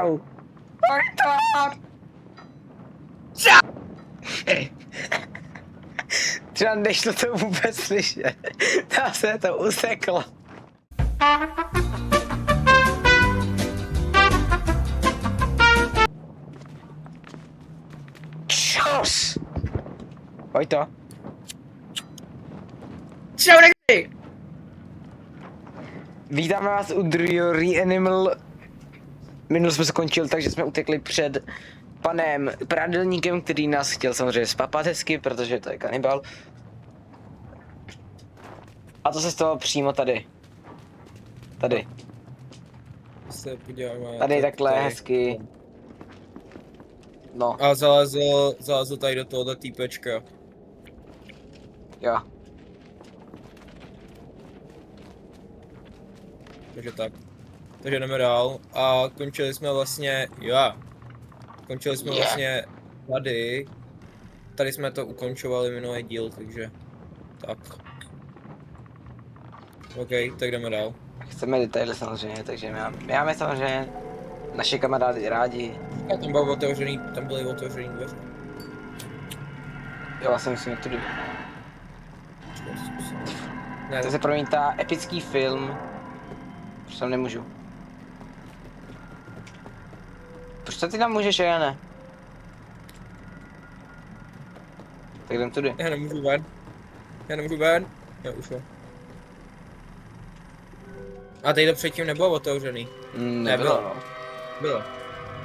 Čau! Třeba nešlo to vůbec slyšet. Tam se to useklo. Čus! Pojď to. Čau, nechci! Vítáme vás u druhého Reanimal. Minul jsme skončil, takže jsme utekli před panem Prádelníkem, který nás chtěl samozřejmě spapat hezky, protože to je kanibal. A to se stalo přímo tady. Tady. Se podíváme. Tady takhle hezky. No, A zalezl tady do tohoto týpečka. jo. Takže tak. Takže jdeme dál. A končili jsme vlastně, končili jsme vlastně tady. Tady jsme to ukončovali minulý díl, takže tak. OK, tak jdeme dál. Chceme detaily samozřejmě, takže my máme samozřejmě naše kamarády rádi. A tam byly otevřený dveře. Jo, já jsem myslím, tudy. Počkej, to zkusím. Ne, To se promítá epický film. Proč tam nemůžu? Proč to ty tam můžeš, já ne? Tak jdem tudy. já nemůžu ven. Jo, už jo. A tady to předtím nebylo otevřený. Nebylo. Bylo.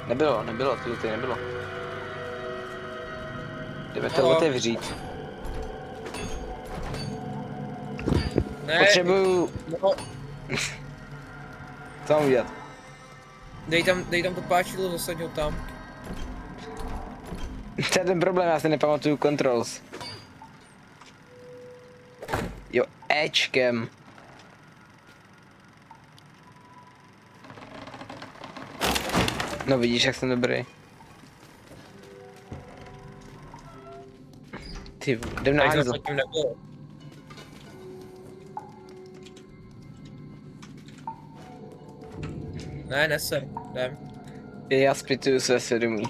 Nebylo, tady nebylo. Jdeme to No. otevřít. Ne, Potřebuju... no, Co mám udělat? dej tam to páčidlo, zasaď ho tam. To je ten problém, já si nepamatuju controls. Jo, Ečkem. No vidíš, jak jsem dobrý. Ty, jdem na Tak to hajzl. zatím nebylo. Ne, nesem, jdem. Já zpytuju své svědomí.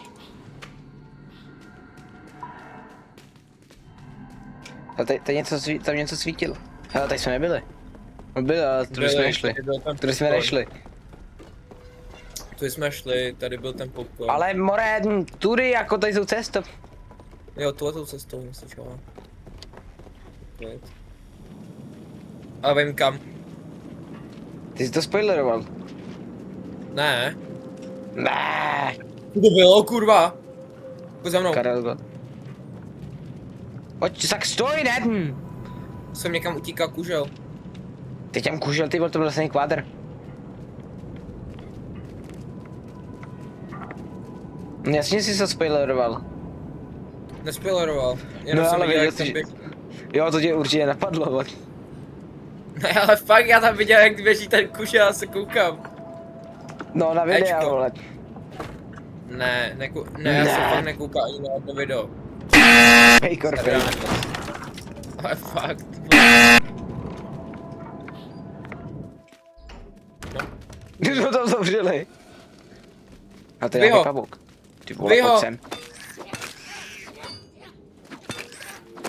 Ale tam něco svítilo. Hele, tady jsme nebyli. No byli, ale tudy jsme nešli. Tudy jsme nešli. Tu jsme šli, tady byl ten popcorn. Ale more, tudy jako tady jsou cesta. Jo, tuhletou cestou myslíš, jo. Ale vím kam. Ty jsi to spoileroval. Ne. Ne. To bylo, kurva. Pojď za mnou. Karel byl. Pojď, tak stoj, ne? Jsem někam utíkal kužel. Teď tam kužel, ty byl, to byl vlastně kvádr. Jasně jsi to spoileroval. Nespoileroval. Jenom No jsem ale viděl, viděl jak tam jsi, běží. jo, to tě určitě napadlo, ale... Ne, ale fakt já tam viděl, jak běží ten kužel a se koukám. No, na videa, Ečko. vole. Ne, já Ne. jsem fakt nekoukal ani na to video. Fake or Teda fake. nebyl. Ale fakt. Ty jsme tam zavřeli. A to je Vyho. nějaký pavouk. Ty vole, Vyho. pojď sem.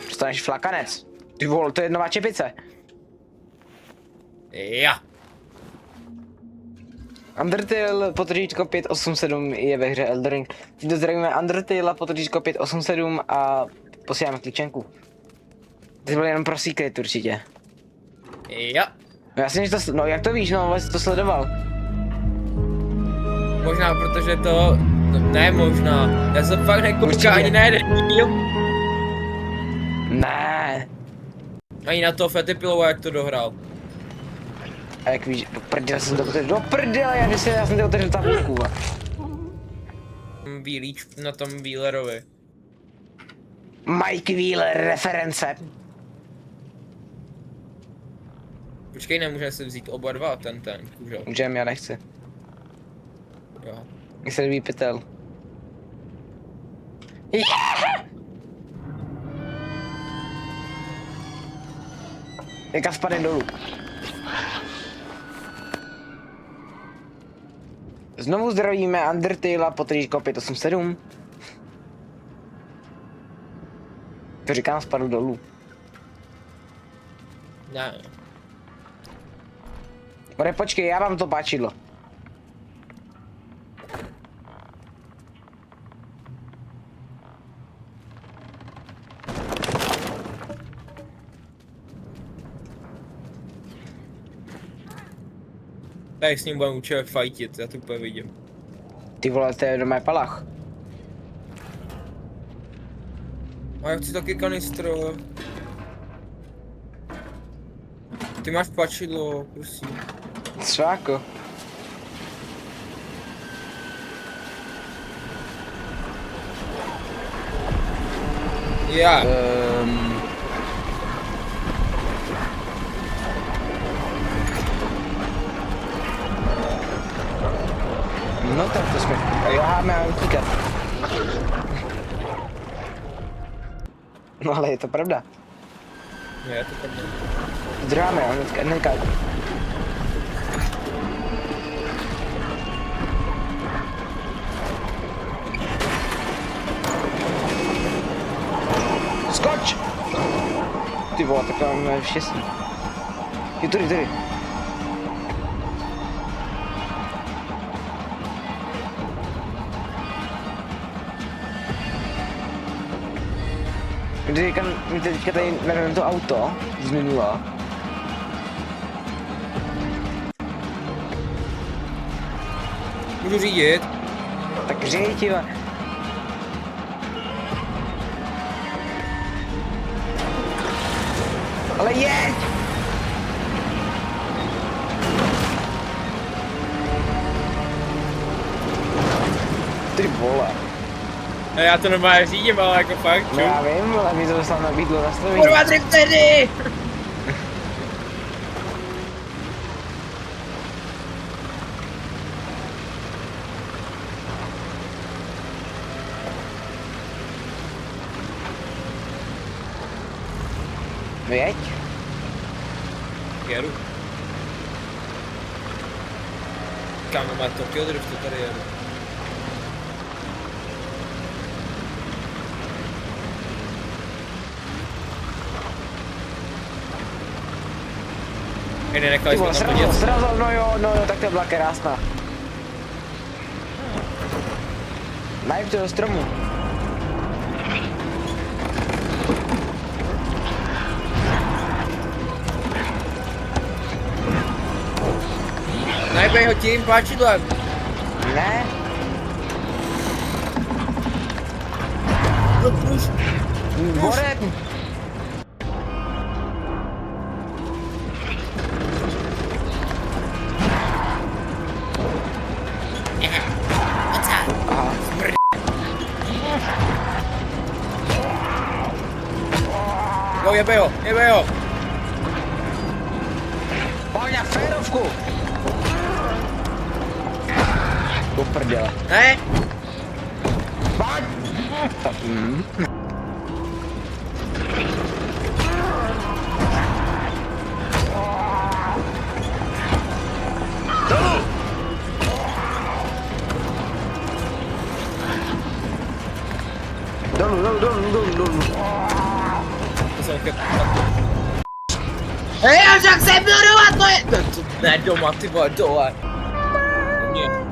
Dostaneš flakanec. Ty vole, to je nová čepice. Ja. Undertale potržítko 587 je ve hře Elden Ring. Tímto zdravíme Undertale potržítko 587 a posíláme klíčenku. Ty byl jenom pro secret určitě. Ja. No jasně, že to, no jak to víš, no, ale jsi to sledoval. Možná protože to, no, ne možná, já jsem fakt Určitě. nekoukal ani na jeden díl, Ne. ani na to Fetipilova, jak to dohrál. A jak víš, do prdele jsem to otevřel, do prdele, já jsem to otevřel tabulku. Bílíč na tom Wheelerovi. Mike Wheeler reference. Počkej, nemůžeme si vzít oba dva, ten kužel. Můžem, já nechci. Jo. Mně se líbí pytel. Jaka spadne dolů. Znovu zdravíme Undertale potržítko 587. To říkám, spadl dolů. Ne. Ore, počkej, já vám to páčidlo. Tak s ním budeme určitě fajtit, já to úplně vidím. Ty vole, to je doma palach. A já chci taky kanistr. Ty máš pačidlo, prosím. Sváko. Já. No tak to jsme. Jo, máme utíkat. No ale je to pravda. Je to pravda. Zdráme, hnedka. Skoč! Ty vole, tak máme štěstí. Je tady. My teďka tady vedeme to auto z minula. Můžu řídit? Tak řiď, jo. Ale jeď! Ty vole. No, já to normálně řídím, ale jako fakt, No já vím, ale mi to dostal na bydlo nastavení. Kurva, driftery! No jeď. Jedu. Kámo, má Tokyo Drift, to tady jedu. Nenechali jsme tam to něco. Srazil, no jo, tak to byla krásná. Najím to do stromu. Najbej ho tím páčidlem. Ne? No puš. Borek! Aha. Jo, jebe ho. Pojď na férovku! Do prdele. Ne? Pojď! Dolů. To jsem hej, já však jsem byl doma, to je... Ne, doma, ty vole, dole. Mě.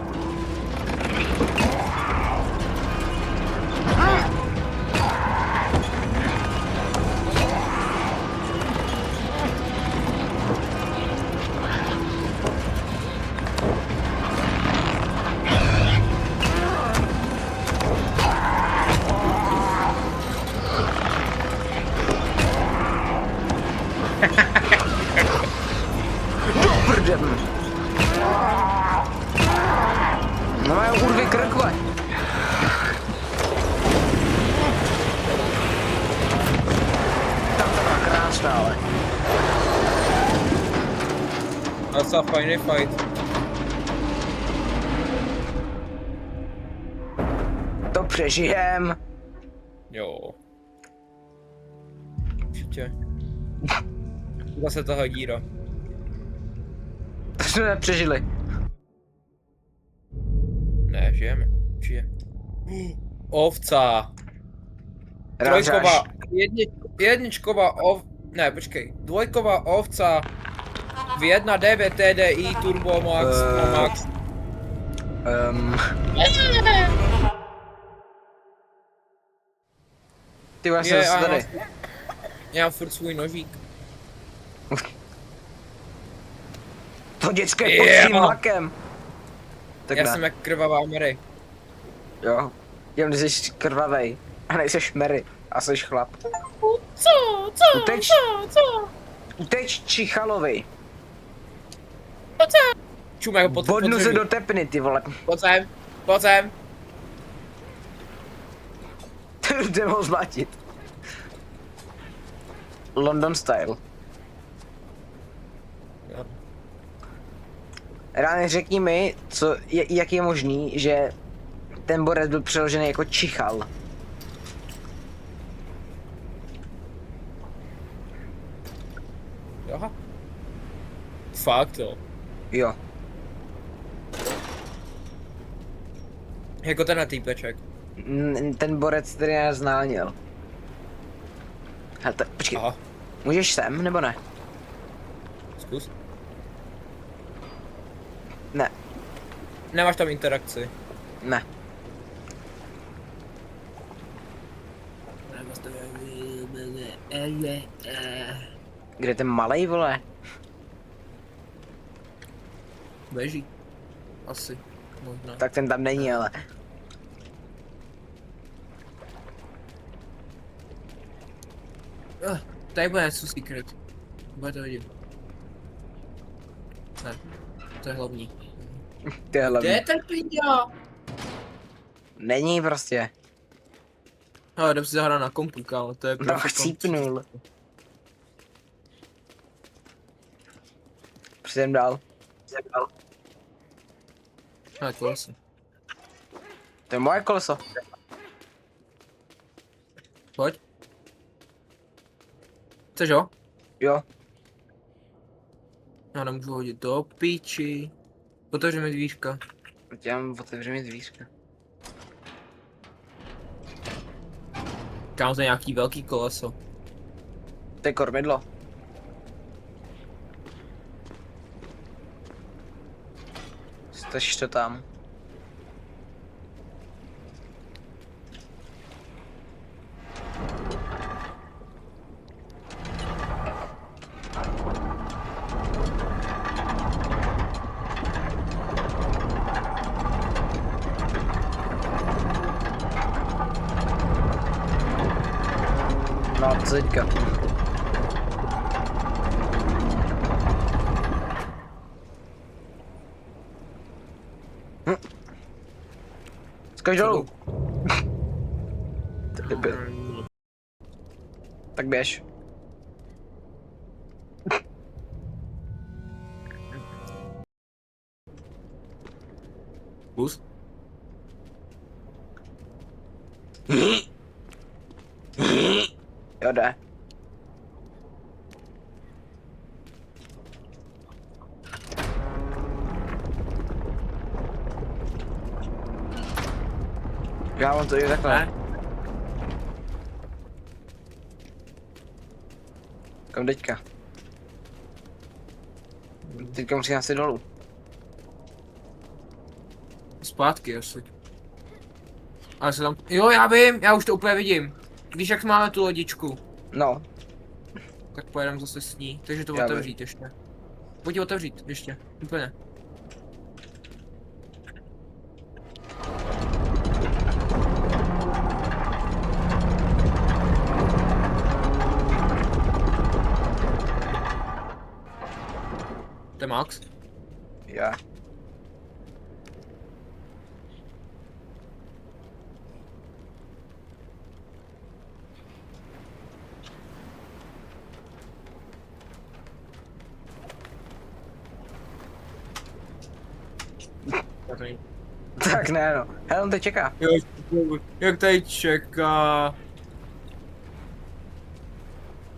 No mají urvy krkle. Tam to byla krásná, ale. Docela fajný fight. To přežijem. Jo. Určitě. Zase tahle díra. To jsme nepřežili. Ne, žijeme. Žije. Ovca. Rážáš. Trojková, jedničková ne, počkej. Dvojková ovca v 1.9 TDI Turbo Max Pro Max. Ty já jsem zase tady. Já mám furt svůj nožík. To dětské pod tím vlakem. Tak Já ne. jsem jak krvavá Mary. Jo. Jen když jsi krvavej. A nejseš Mary. A jsi chlap. Co? Uteč. Uteč Čichalovi. Čum, jako Bodnu se do tepny, ty vole. Pojď sem. Jde ho zlatit. London style. Jo. Ráne, řekni mi, jak je možný, že ten borec byl přeložený jako Čichal. Aha. Fakt jo. Jo. Jako ten týpeček. Ten borec, který nás ználnil. Hele, počkej, Aha, můžeš sem, nebo ne? zkus. Ne, Nemáš tam interakci. ne. Kde je ten malej, vole? Beží. Asi. Možná. Tak ten tam není, ale. Tady bude něco secret. Bude to vidět. Ne. To je hlavní. Ty je hlavní. Kde je ten pindě? Není prostě. Ale jdem si zahrát na kompu, kámo, to je No, chcípnul. Přijdem dál. Ale koleso. To je moje koleso. Pojď. Chceš jo? Jo. Já nemůžu hodit do píči. Otevři mi dvířka. Já mám otevřený dvířka. Kámo, to je nějaký velký koleso. To je kormidlo. Stačíš to tam. No, co teďka? Skoč dolů. To by byl. Tak běž. Bus? Jo, jde. Já mám to i takhle. Ne? Kam teďka? Teďka musím asi dolů. Zpátky asi. Ale se tam... Jo, já vím, já už to úplně vidím. Víš, jak máme tu lodičku, No, tak pojedeme zase s ní, takže to Já otevřít ještě. Pojď ji otevřít, ještě, úplně. To je Max? já. Tak ne, no. Hele, on teď čeká. Jo, jak tady čeká.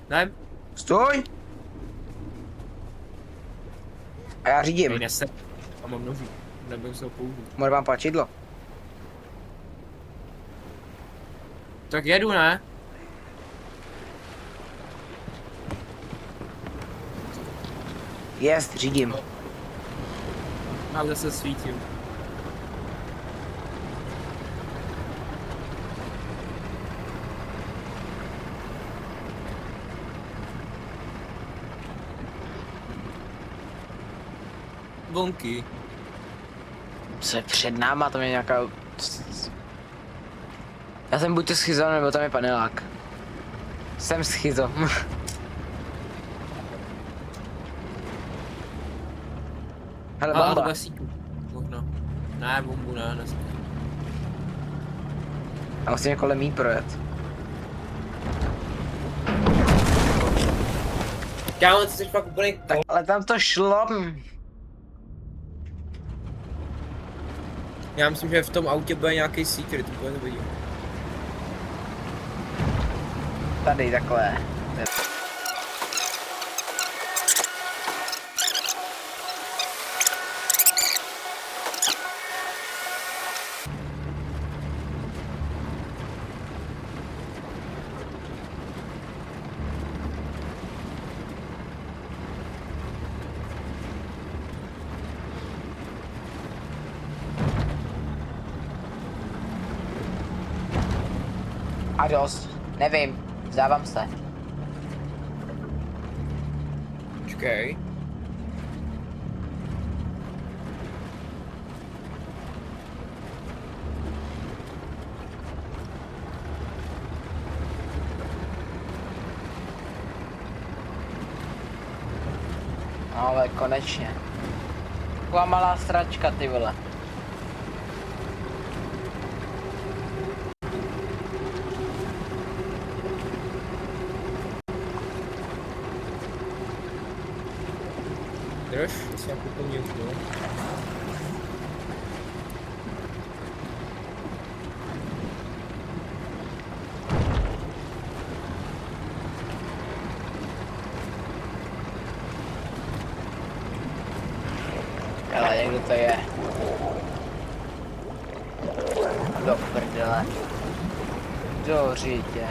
Ne? Stůj! A já řídím. Nese. A mám noží. Nebudu se ho použít. Může vám páčidlo. Tak jedu, ne? Jest, řídím. A zase svítím. Vlnky. Co je před náma, tam je nějaká... Já jsem buď to schizo, nebo tam je panelák. Jsem schizo. Hele, A bomba. lesíku. Možná. Ne, bombu ne, dneska. A musíme kolem jí projet. Kámo, ty jsi fakt úplný Tak, ale tam to šlo. Já myslím, že v tom autě bude nějaký secret, úplně to vidím. Tady takhle. A dost. Nevím. Vzdávám se. Počkej. No, ale konečně. Taková malá sračka, ty vole. Drž, to si jako pomůžu. Ale někdo to je. Do prdele. Do řítě.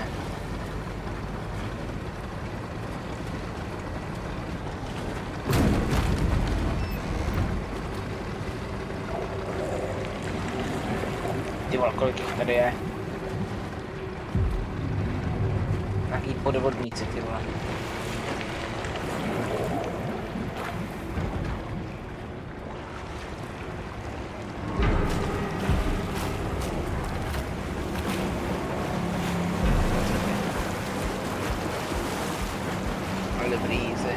Ty vole, kolik jich tady je? Nějaký podvodníci, ty vole. Dobrý jízy.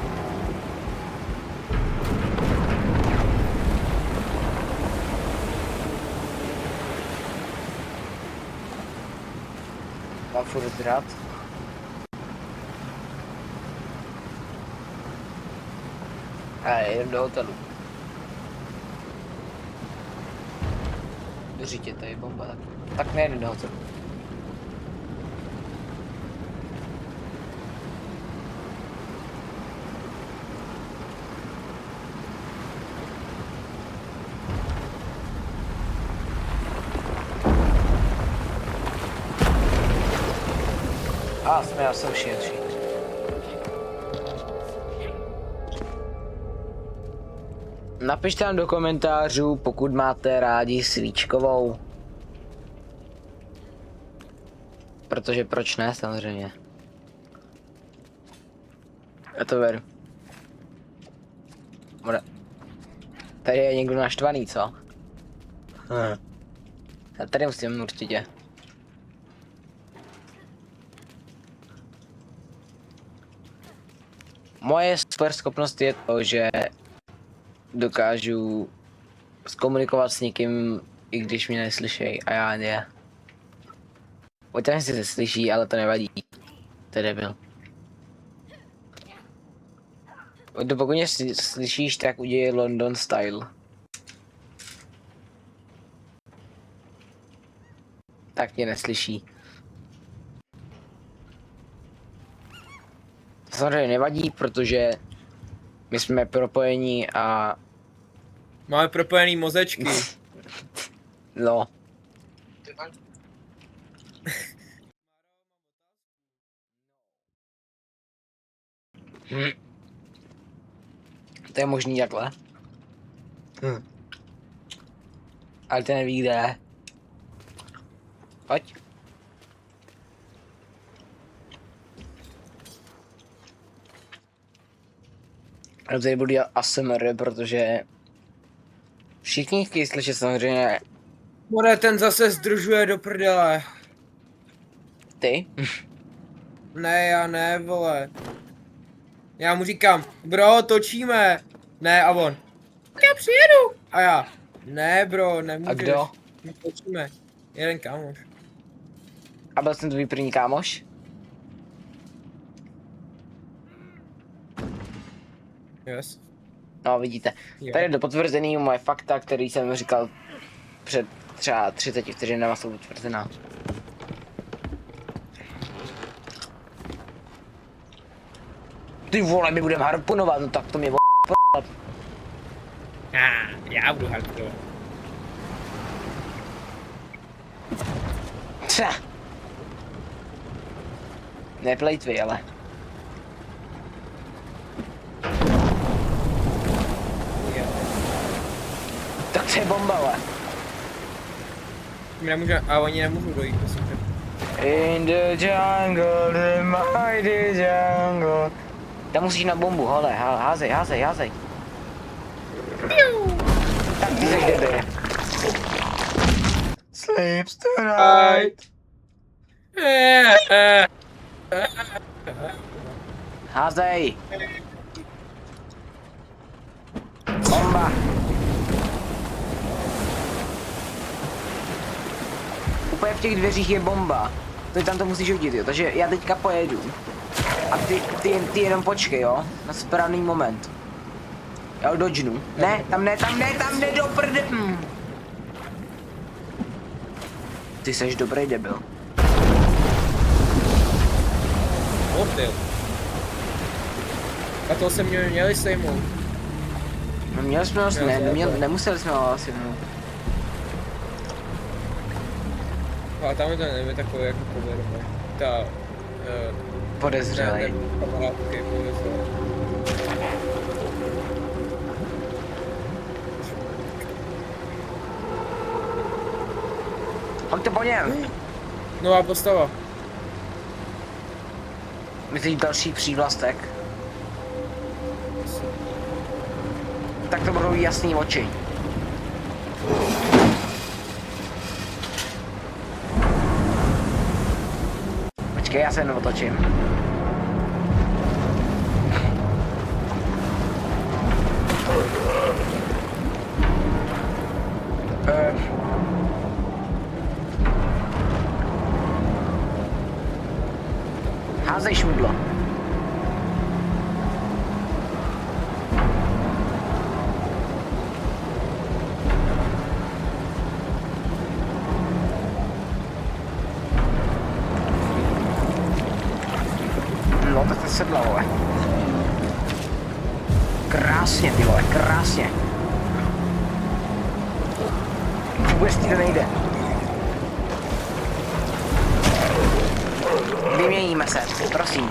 Mám furt drát. A jdem do hotelu. Držítě, to je bomba. Tak nejdem do hotelu. A jsme associates. Napište nám do komentářů, pokud máte rádi svíčkovou. Protože proč ne, samozřejmě. Já to beru. Tady je někdo naštvaný, co? A tady musím určitě. Moje super schopnost je to, že dokážu zkomunikovat s někým, i když mě neslyšej, a já ne. Možná si se slyší, ale to nevadí. To je debil. Pokud mě slyšíš, tak udělej London style. Tak mě neslyší. To samozřejmě nevadí, protože my jsme propojení a... Máme propojený mozečky. No. To je možný takhle. Ale to neví kde. Pojď. Já tady budu dělat ASMR, protože všichni chtějí slyšet samozřejmě More, ten zase zdržuje do prdele. ty. Ne, já ne, vole. Já mu říkám, bro, točíme. Ne, a on. Tak já přijedu. A já. Ne, bro, nemůžeš. A kdo? My točíme. Jeden kámoš. A byl jsem tvůj první kámoš? Yes. No vidíte. Jo. Tady je do potvrzený moje fakta, který jsem říkal před třeba 30 vteřinama, jsou potvrzená. Ty vole, my budeme harpunovat, no tak to mě Já budu hardcore. Třa. Neplejtvej, ale. Jo. Tak to je bomba, ale. My nemůžeme, a oni nemůžou dojít, myslím, že. In the jungle, the mighty jungle. Tam musíš na bombu, hele, házej. Tak ty seš debil. Sleeps tonight. Házej. Bomba. Úplně v těch dveřích je bomba. Ty tam to musíš hodit, jo. Takže já teďka pojedu. A ty jenom počkej, jo. Na správný moment. Já ho dodžnu. Ne, tam ne, do prde. Ty seš dobrý debil. Odbil. A to se měli sejmout. No měli jsme ho, nemuseli jsme ho asi mnou. A tam je to nevím, takový jako povědomý. Ta... Podezřelej. Kamarádky podezřelej. Hoďte po něm. Nová postava. Myslíš další přívlastek? Tak to budou jasný oči. Počkej, já se jen otočím. Házej šmudlo. No, tak to sedla, vole. Krásně, ty vole, krásně. Vůbec ti to nejde. Vyměníme se, prosím.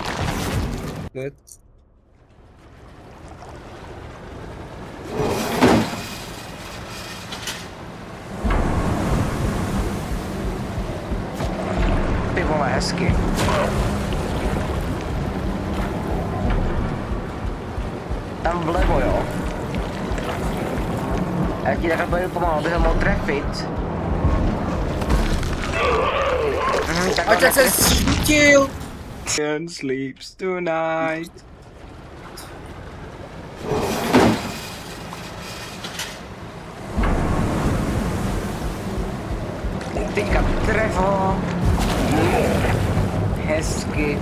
Good. Ty vole, hezky. Tam vlevo, jo. Já ti takhle pojedu pomalu, abych ho mohl trefit. A teď se zštítil! And sleeps tonight. Teďka trevo. Hezky.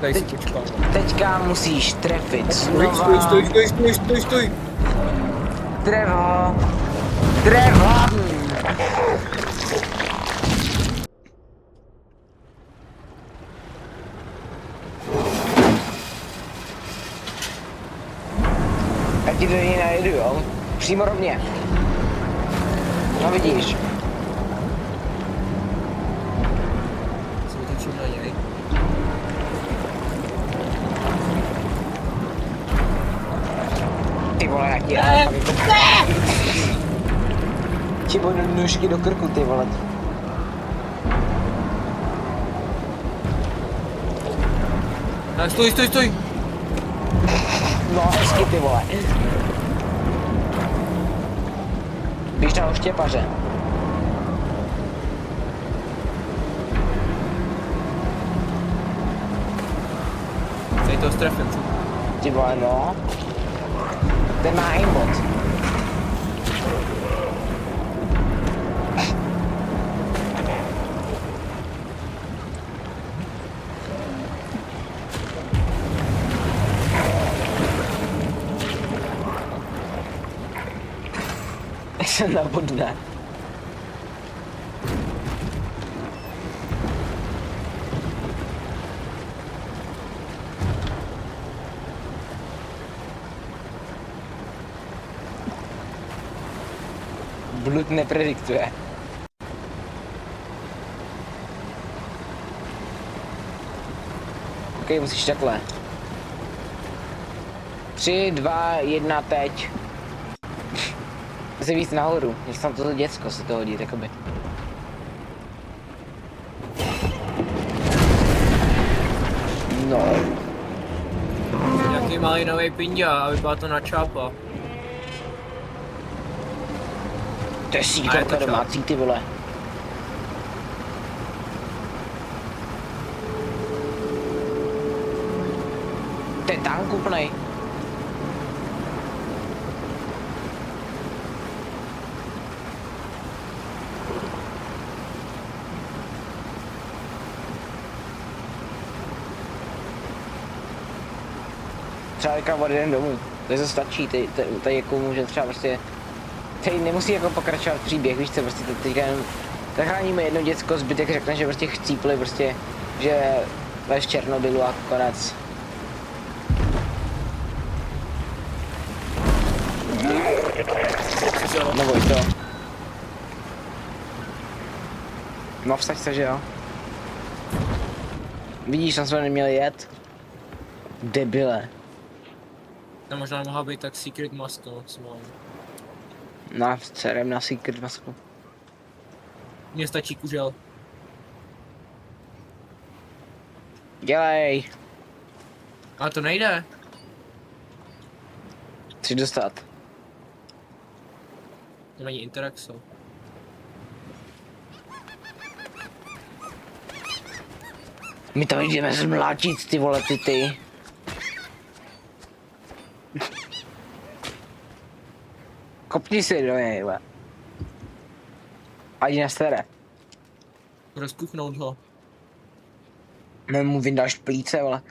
Tady si počkal. Teďka musíš trefit Stoj. Trevo. Trevo. Já ti to jiný najedu, jo? Přímo rovně. No vidíš. Jsem točil na něj. Ty vole, jak je, ale fakt jako... Ti budu nůžky do krku, ty vole. Ne, stoj! No, hezky, ty vole. Běž na oštěpaře. Tady to strefím, co? Ty vole, no. Ten má aimbot. Se nabodne. Blud neprediktuje. Ok, musíš takhle. 3, 2, 1, teď. Musí víc nahoru, než tam toto děcko se to hodí, jakoby. No. Nějaký malý nový pinďa a vypadá to na čápa. To je A je síkolka to domácí, ty vole. To je tank úplnej. Třeba teďka odjedem domů, to stačí, tady jako může třeba prostě, tady nemusí jako pokračovat příběh, víš co, prostě teďka jenom zachráníme jedno děcko, zbytek řekne, že prostě chcípli prostě, že lež v Černobylu a konec. Neboj to. No vstaň se, že jo. Vidíš, tam jsme neměli jet. Debile. To možná mohla být tak secret mask, no, co mám. Na cerem na secret masku. Mně stačí kužel. Dělej. Ale to nejde. Chci dostat. To není interaxo. My tam jdeme zmlátit ty vole ty. Kopni si do něj, vole. Ať na stere. Rozkuchnout ho. No mu vyndáš plíce, vole.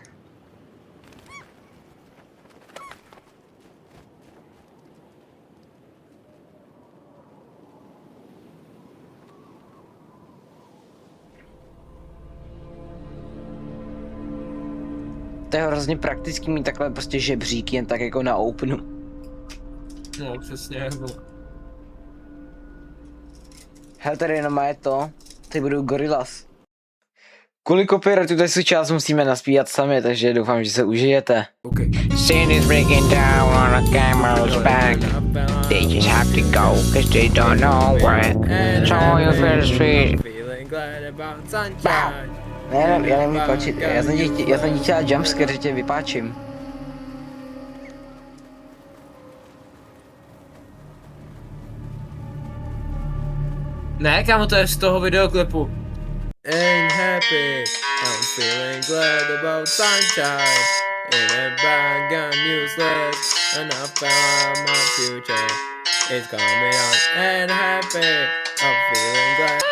To je hrozně praktický mít takhle prostě žebříky jen tak jako na openu. No, přesně, jako. Hele, tady jenom je to, tady budou Gorillaz. Kvůli copyrightu tady si část musíme naspívat sami, takže doufám, že se užijete. Okay. Scene is breaking down on a camera's back. They just have to go, cause they don't know where. So you feel street. Feeling glad about sunshine. Ne, já nemůžu páčit, já jsem ti chtěla jumpscare, že tě vypáčím. Ne, kámo, to je z toho videoklipu. Ain't happy, I'm feeling glad about sunshine. In a bag, I'm useless, and I found my future. It's coming out, and happy, I'm feeling glad.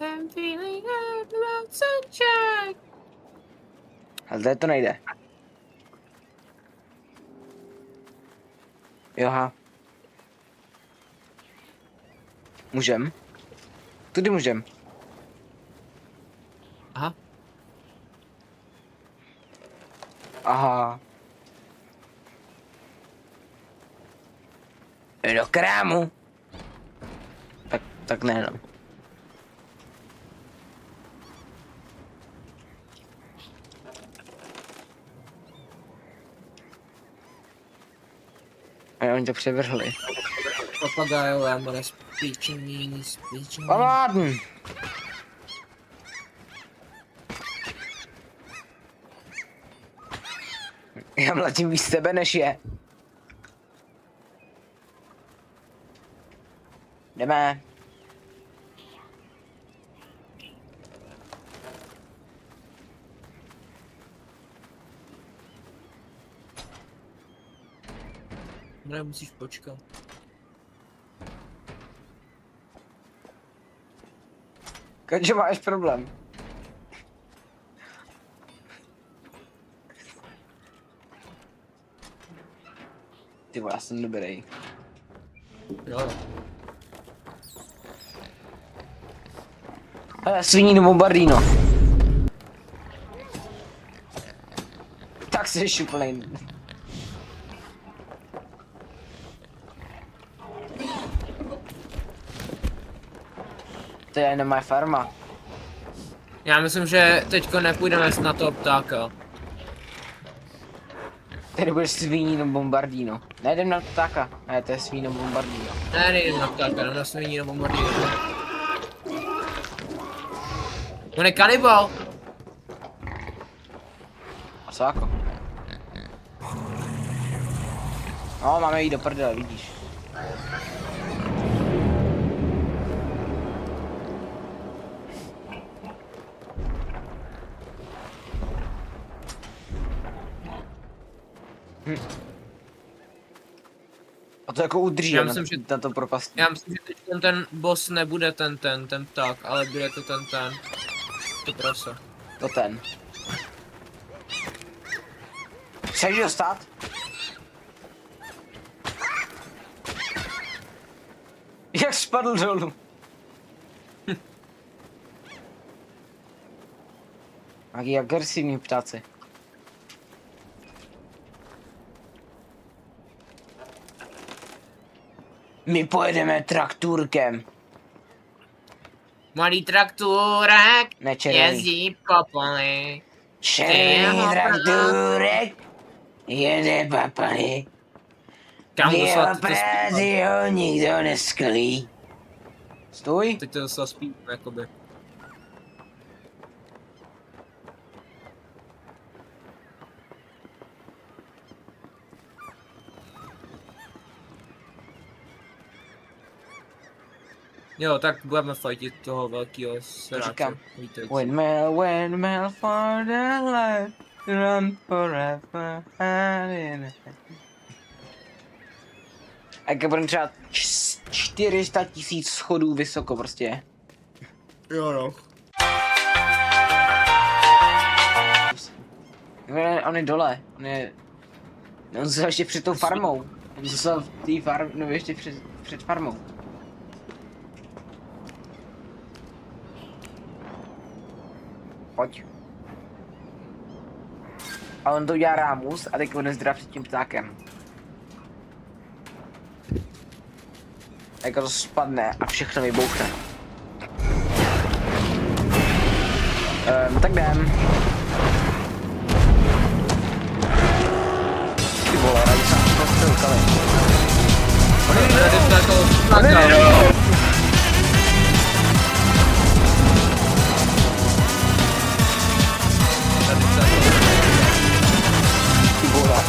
I'm feeling glad about sunshine. Ale tady to nejde. Joha. Můžem? Tudy můžem. Aha. Aha. Do krámu. Tak ne, no. A oni to převrhli. Papagajové, more spíčení. Paladin! Já mladím víc tebe než je. Jdeme. Ne, musíš počkat. Každý máš problém. Ty vole, já jsem dobrý. Jo. Hele, svinínu bombardino. Tak jsi šuplej. To je jenom moje farma. Já myslím, že teďko nepůjdeme na toho ptáka. Tady budeš svinínu bombardino. Nejdem na ptáka. Ne, to je svíno bombardino. Ne, nejdem na ptáka, jdem na sviní nebo mordíru. On je kanibal! A co jako? No, máme jít do prdele, vidíš. A to jako udrží Já na, myslím, že- na to propastí. Já myslím, že teď ten boss nebude ten pták, ale bude to to prase. To ten. Chceš dostat? Jak spadl dolů? Jaký agresivní ptáci. My pojedeme traktůrkem. Malý traktůrek Ne červený. jezdí po poli. Červený traktůrek jede po poli. Kam V to jeho to práci ho nikdo nesklí. Stůj. teď to zase spí, jakoby. Jo, tak budeme fightit toho velkého sráče. Říkám. Víte, Windmill for the light, run forever. A jak budeme třeba 400 000 schodů vysoko prostě. Jo no. On je dole, on zůstal ještě před tou farmou. On zůstal v té farmě, no ještě před farmou. Pojď. A on to udělá rámus a teď on nezdrá před tím ptákem. Jako to spadne a všechno vybouchne. Tak jdem. Ty vole, rádi jsem prostě ukali. Ty vole.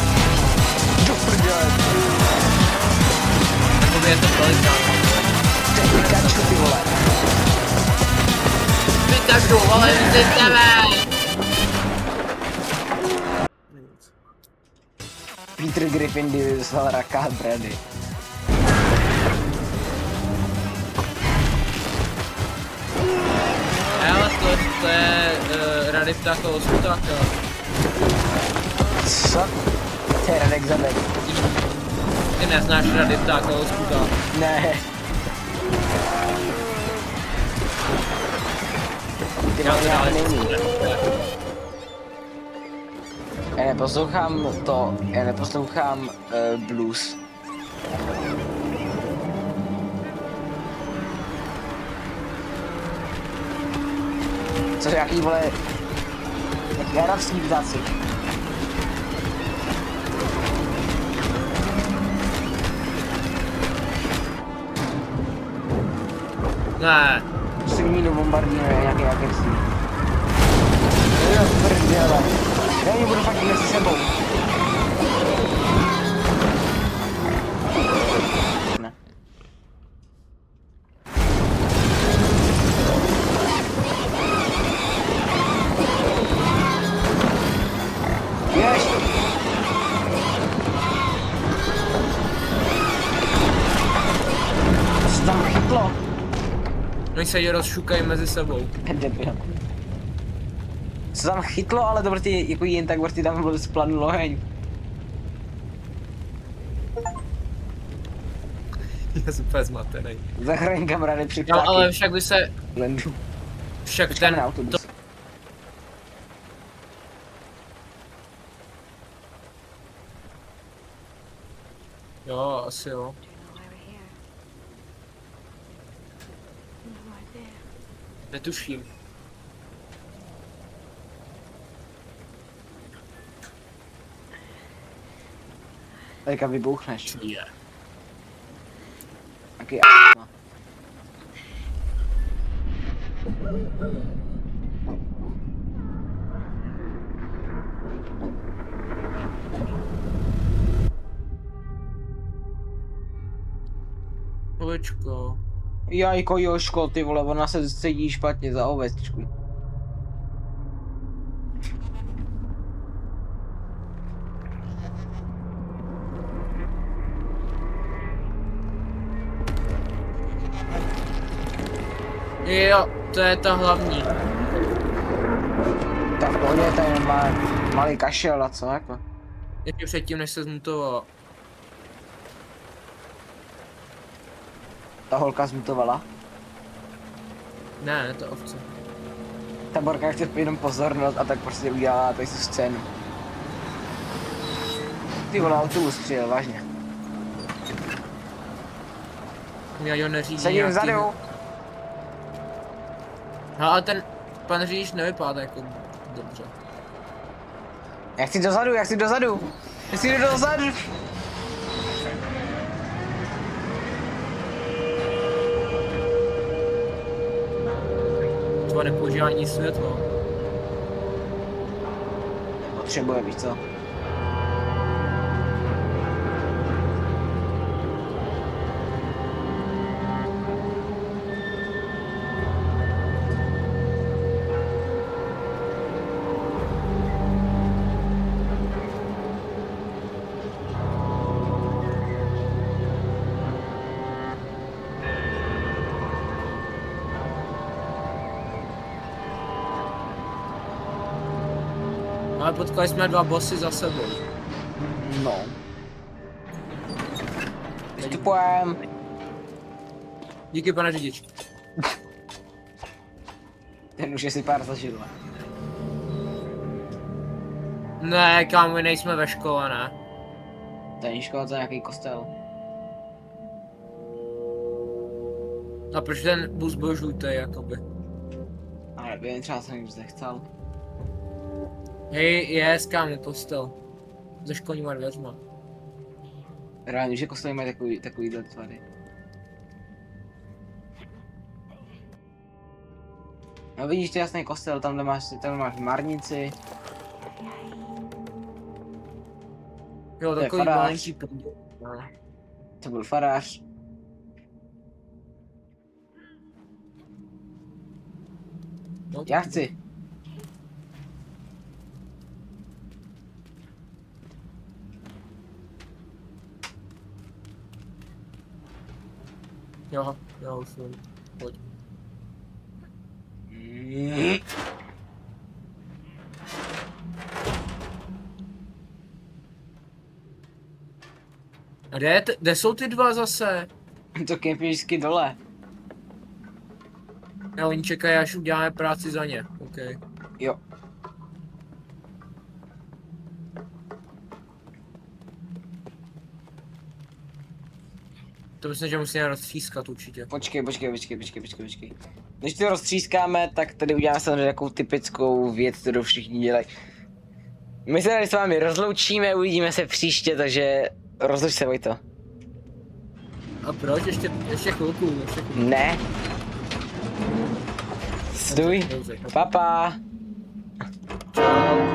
Do prdele. Jakoby je to velikán. To je Pikachu, ty vole. Pikachu, vole, ty tebe! Peter Griffin vyslal raka a Brady. Ale to je Rady ptákového skutáka. Co? To je Radek Zadek. Ty neznáš Rady ptákového skutáka. Ne. Ty Já máš to nějaký dále není. Já neposlouchám blues. Co jaký vole, jaký arabský ptáci. Ne. Si mínu bombardír nějaký agresivní. Jo, prdele. Já ji budu fakt nést s sebou. Ne. Jež! To se tam chytlo. Oni se ji rozšukají mezi sebou. Debil. Se tam chytlo, ale to prostě jako jen tak prostě tam byl splanul oheň. Je super zmatený. Zachraň kamarády při No, ptáky. ale však by se, Lendu. však Počkáme ten, na autobus. jo, asi jo. Netuším. Teďka vybouchneš. Je. Taky Kolečko. Jajko Joško, ty vole, ona se sedí špatně za ovečku. Jo, to je ta hlavní. Tak v pohodě, to je jenom malý kašel a co jako. Ještě předtím, než se zmutovala. Ta holka zmutovala. Ne, to ovce. Ta borka chce jenom pozornost a tak prostě udělala tady tu scénu. Ty vole, autobus přijel, vážně. Já jo neřídí Sedím vzadu. No, ale ten pan řidič nevypadá jako dobře. Já chci dozadu, já chci dozadu. Já chci jít dozadu. Třeba nepoužívá ani světlo. Potřebuje, víš co? Ale potkali jsme dva bossy za sebou. No. Vystupujem. Díky, pane řidič. Ten už je si pár zažil. Ne, kámo, my nejsme ve škole, ne? To není škola, to je nějaký kostel. A proč ten bus byl žlutý, jakoby? Ale nevím, třeba jsem už nechcel. Hej, je, kámo, kostel. Ze školníma dveřma. Reálně, že kostely mají takovýhle tvary. No vidíš, to je jasný kostel, tam máš marnici. Jo, To je takový farář. malinký průběh. No. To byl farář. No, Já chci. Jo, už vím. Pojď. A kde jsou ty dva zase? To kempí vždycky dole. A oni čekají, až uděláme práci za ně. OK. Jo. To myslím, že musíme roztřískat určitě. Počkej. Než to roztřískáme, tak tady uděláme samozřejmě takovou typickou věc, kterou všichni dělají. My se tady s vámi rozloučíme, uvidíme se příště, takže rozluč se, Vojto. A proč? Ještě chvilku. Ne, Stůj. Papa. Čau.